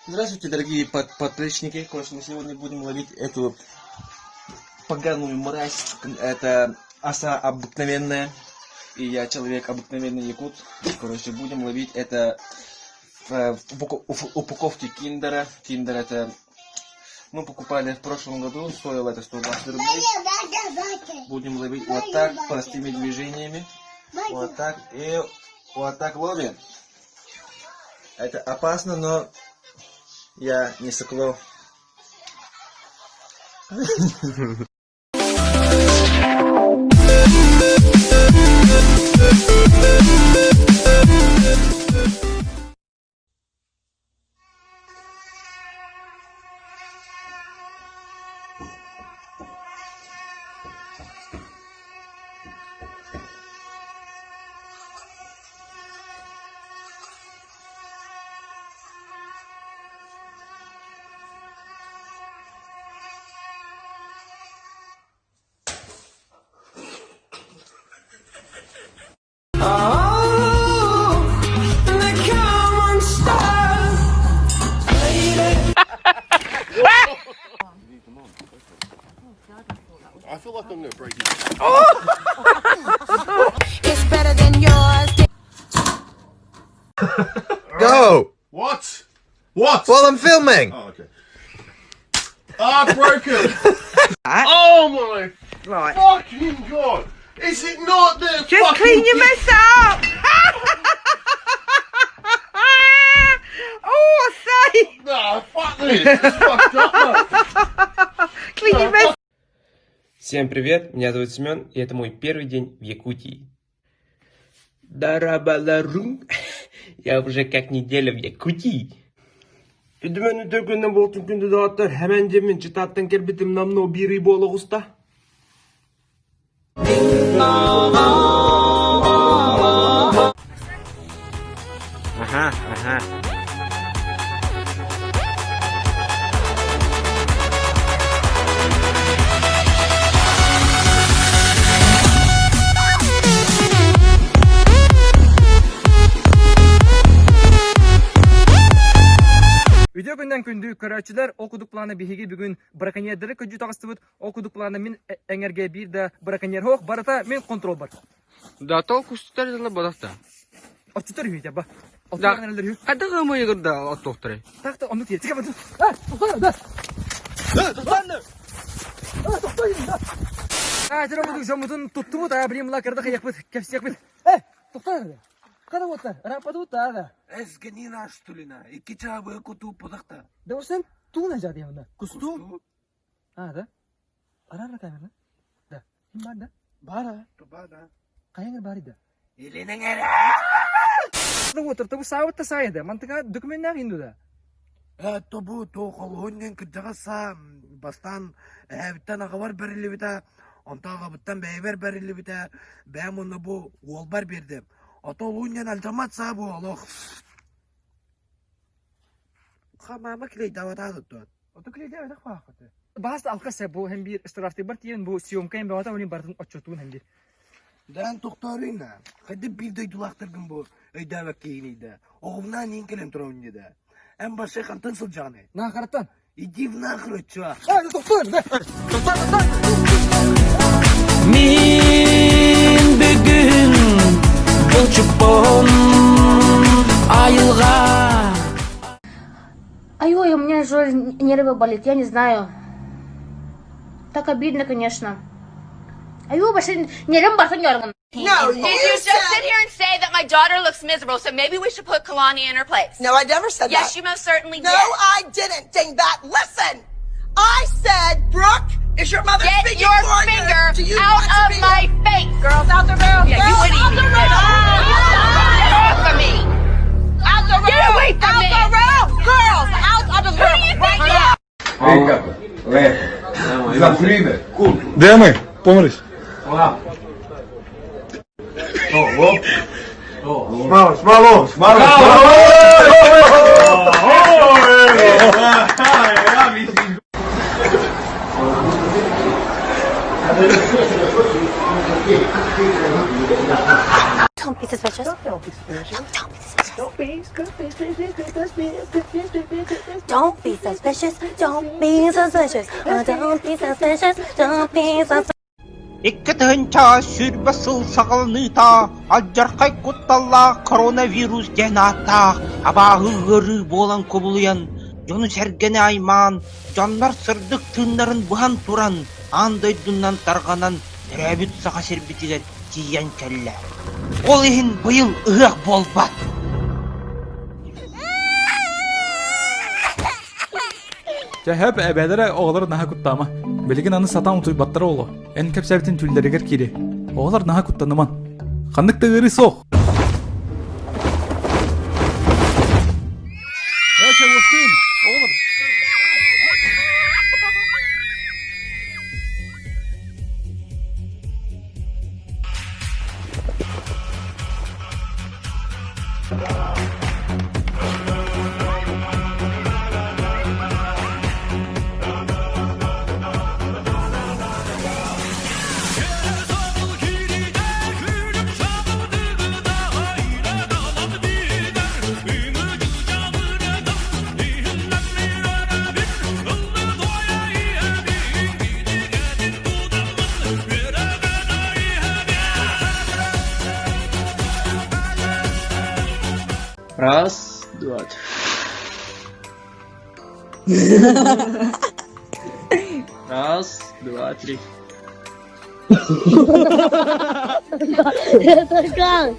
Здравствуйте, дорогие подписчики. Конечно, мы сегодня будем ловить эту поганую мразь. Это оса обыкновенная. И я человек обыкновенный якут. Короче, будем ловить это в упаковке киндера. Киндер это мы покупали в прошлом году. Стоило это 120 рублей. Будем ловить вот так, простыми движениями. Вот так и вот так ловим. Это опасно, но я не сокло. I feel like I'm gonna break it. It's better than yours. Go! What? What? Well, I'm filming! Oh, okay. Ah, broken! Oh my Right. fucking god! Is it not the Just fucking... clean your mess up! Oh, say! Nah, fuck this! This is fucked up, man. Clean your mess. Всем привет, меня зовут Семен, и это мой первый день в Якутии. Дарабаларум, я уже как неделя в Якутии. Үдімен үтіркінен болтын күнді дағаттар, әмән жемен чытаттың кербітім намно бири болы ғуста. Ага. Үйдө күндөн күндү көрөчүлөр окудукланы биһиги бүгүн браконьерлери көжү тагыстыбыт окудукланы мен эңерге бир да браконьер хок барата мен контрол бар. Да, толку үстер жылы бодақта. Отчутор үйдө ба. Да, Отчутор қадығы мұй ғырда от тоқтыры. такта ону тие. Чека ба. Токтор да. Токтор. Жамутун жамутун туттубу да билимла кырда каякбыт, кепсекбит. Токтор. Када боттар? Рапату да. Эсгенина штулина. Iki çabı kutu podakta. Да усен туна жади мында. Kustu? Да. Арара камера. Да. Ким бар да? Bara. Bara. Каяңыр бар иде. Elinin ere. Отыр, табу сауытта сайда. Мантыга документтер инду да. Тобу то колонен кыдагаса бастан эвтен агавар берили бита. Онтага буттан бейбер берили бита. Ben onu bu olbar berdim. Atolunyan altamat sabu Allah. Хамама клей давата тут. Отоклейде өйдө хакыты. Баста алкасы бу hem bir istirahatı бар тиен бу съемкайын бавата унин бартын отчетун hem bir. Dan doktorina. Hadi bir de dulaktırgın bu. Öyle vakiyini. Oğumdan inkelem tronunya da. En başı kantın sılcanı. На караттан. İdi v nahır çua. Доктор, да. Min bugün uçupon ayılga. Ой, у меня же нервы болит, я не знаю. Так обидно, конечно. Вообще нервы болят, нервы. No, did you just sit here and say that my daughter looks miserable, so maybe we should put Kalani in her place? No, I never said Yes, that. you most certainly No, did. I didn't ding that. Listen, I said, Brooke, is your mother Get speaking your for you? finger Do you out want to of be my face! Girls, out the room! Yeah, you Girls, would out the room! Get away from me! Out the room! Get away from out me! the room! Girls, out of the room! Right now! Де ми? Помрись. Смало. Don't be suspicious. Don't be suspicious. Don't be suspicious. Don't be suspicious. Don't be suspicious. Don't be suspicious. Don't be suspicious. Икки тыгынча сүр басыл сағылныта, алжарқай құтталла коронавирус дената, абағы ғыры болан көбілуян, жону сәргені айман, жанлар сырдық тыннарын бұған туран, андай дүннан тарғанан, тәрәбіт саға сербетігер тиян кәлі. Ол ехін бұйыл ұғық болбат. Жахап әбәдәрі оғылар наға күттама. Белеген аны сатан ұтуй баттары олы. Ән кәпсәбітін түлдерігер кері. Оғылар наға күттаныман. Қандықты ғыры соқ. Әші өстейін, оғылар. Раз, два, раз, два, три. Это как?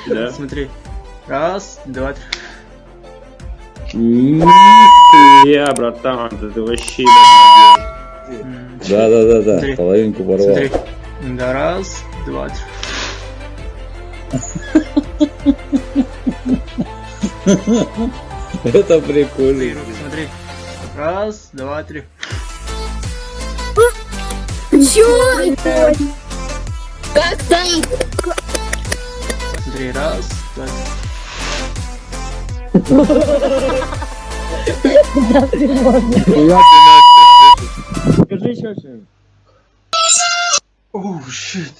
Да. Смотри. Раз, два, три. Я, братан, ты вообще Да, Смотри. половинку порвал. Смотри. Да, раз, два, три. Это прикольно. Смотри. Раз, два, три. Чё? Как так? Смотри, раз, два, три. Скажи еще что-нибудь. Оу, щит.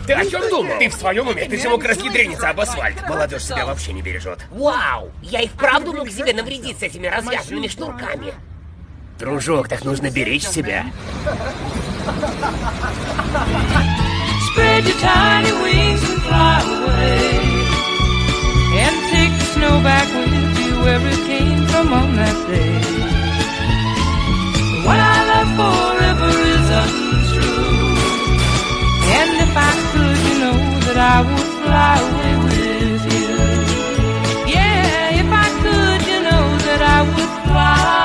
Ты о чем думал? Ты в своем уме? Ты же мог расъедрениться об асфальт. Молодежь себя вообще не бережет. Вау! Я и вправду мог себе навредить с этими развязанными шнурками. Дружок, так нужно беречь себя. Spread your tiny wings and fly away, and take the snow back with you where it came from on that day. What I love forever is untrue, and if I could, you know that I would fly away with you. Yeah, if I could, you know that I would fly.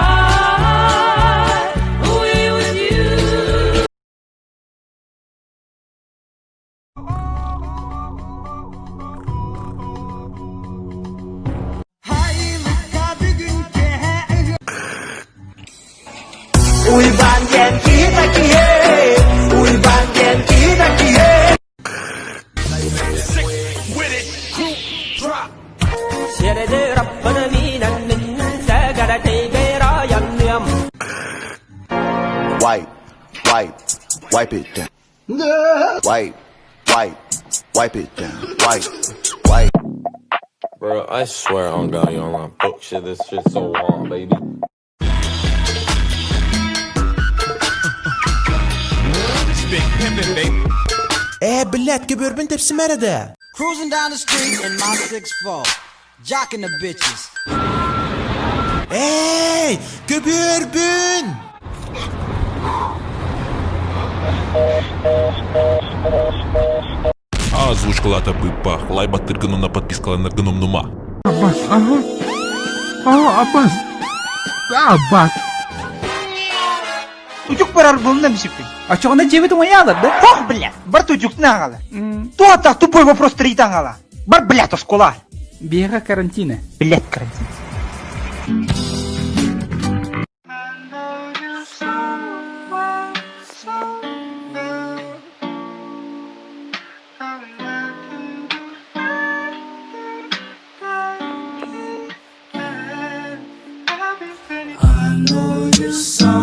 Wipe it down. Wipe it down. Wipe. Bro, I swear I'm done, you on fuck shit. This shit's so long, baby. Блядь, göbürbün tepsi nerede? Cruising down the street in my 6'4, jocking the bitches. Hey, göbürbün! Озвучка Лата Пыпа. Лайба тыргану подписка на гном нума. Аббас, ага. Аббас. Аббас. Тучук парар булна бисипи. А чё, она девять моя да? Фох, бля, бар тучук нагала. Туата тупой вопрос тритангала. Бар, бля, то школа. Бега карантина. Блядь, карантин. sun.